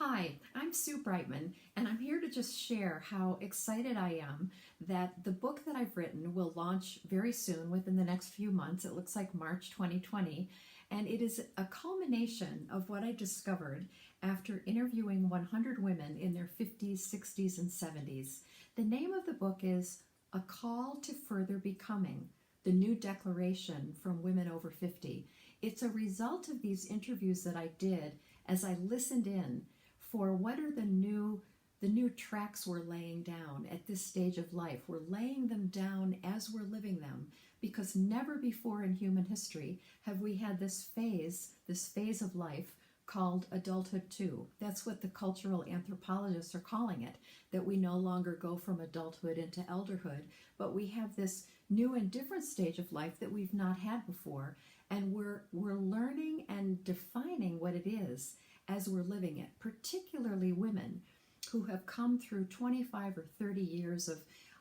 Hi, I'm Sue Brightman, and I'm here to just share how excited I am that the book that I've written will launch very soon, within the next few months. It looks like March 2020, and it is a culmination of what I discovered after interviewing 100 women in their 50s, 60s, and 70s. The name of the book is A Call to Further Becoming, the New Declaration from Women Over 50. It's a result of these interviews that I did as I listened in for what are the new tracks we're laying down at this stage of life. We're laying them down as we're living them, because never before in human history have we had this phase of life called adulthood 2. That's what the cultural anthropologists are calling it, that we no longer go from adulthood into elderhood, but we have this new and different stage of life that we've not had before, and we're learning and defining what it is as we're living it, particularly women who have come through 25 or 30 years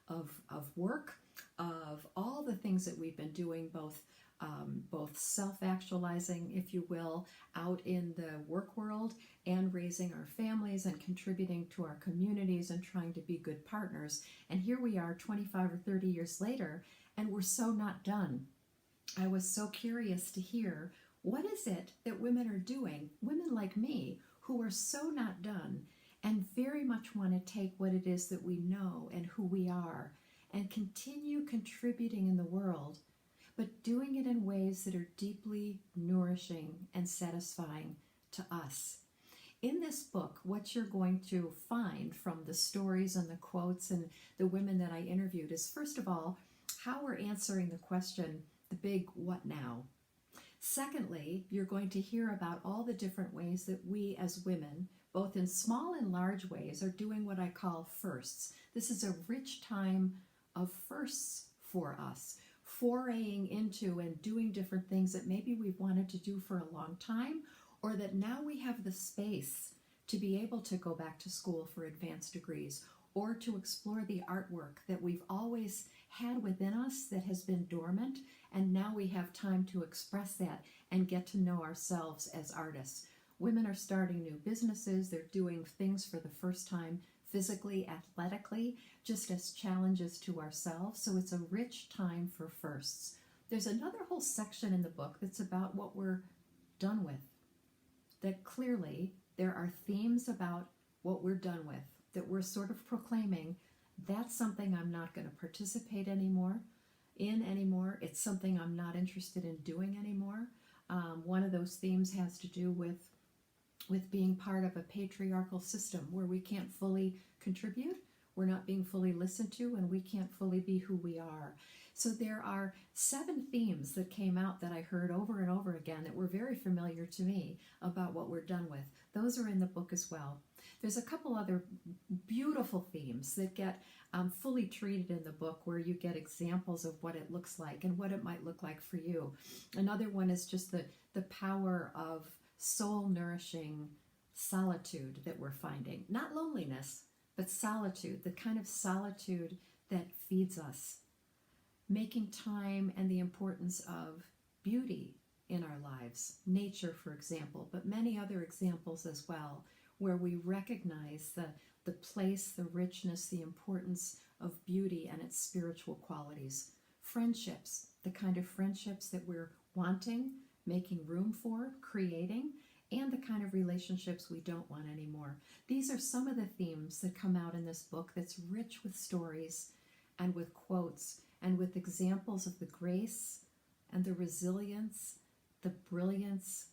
of work, of all the things that we've been doing, both self-actualizing, if you will, out in the work world, and raising our families and contributing to our communities and trying to be good partners. And here we are 25 or 30 years later, and we're so not done. I was so curious to hear, what is it that women are doing, women like me, who are so not done and very much want to take what it is that we know and who we are and continue contributing in the world, but doing it in ways that are deeply nourishing and satisfying to us. In this book, what you're going to find from the stories and the quotes and the women that I interviewed is, first of all, how we're answering the question, the big what now? Secondly, you're going to hear about all the different ways that we as women, both in small and large ways, are doing what I call firsts. This is a rich time of firsts for us, foraying into and doing different things that maybe we've wanted to do for a long time, or that now we have the space to be able to go back to school for advanced degrees, or to explore the artwork that we've always had within us that has been dormant, and now we have time to express that and get to know ourselves as artists. Women are starting new businesses, they're doing things for the first time physically, athletically, just as challenges to ourselves. So it's a rich time for firsts. There's another whole section in the book that's about what we're done with. That clearly there are themes about what we're done with, that we're sort of proclaiming, that's something I'm not going to participate anymore. It's something I'm not interested in doing anymore. One of those themes has to do with being part of a patriarchal system where we can't fully contribute, we're not being fully listened to, and we can't fully be who we are. So there are 7 themes that came out that I heard over and over again that were very familiar to me about what we're done with. Those are in the book as well. There's a couple other beautiful themes that get fully treated in the book, where you get examples of what it looks like and what it might look like for you. Another one is just the power of soul-nourishing solitude that we're finding. Not loneliness, but solitude, the kind of solitude that feeds us. Making time and the importance of beauty in our lives. Nature, for example, but many other examples as well, where we recognize the place, the richness, the importance of beauty and its spiritual qualities. Friendships, the kind of friendships that we're wanting, making room for, creating, and the kind of relationships we don't want anymore. These are some of the themes that come out in this book that's rich with stories and with quotes and with examples of the grace and the resilience, the brilliance,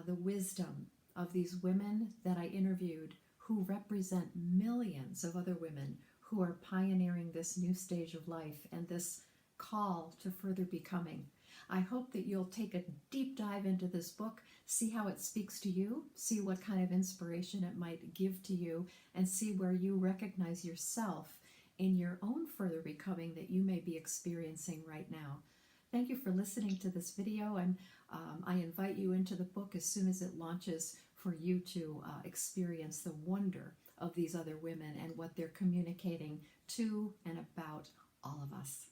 the wisdom of these women that I interviewed, who represent millions of other women who are pioneering this new stage of life and this call to further becoming. I hope that you'll take a deep dive into this book, see how it speaks to you, see what kind of inspiration it might give to you, and see where you recognize yourself in your own further becoming that you may be experiencing right now. Thank you for listening to this video, and I invite you into the book as soon as it launches for you to experience the wonder of these other women and what they're communicating to and about all of us.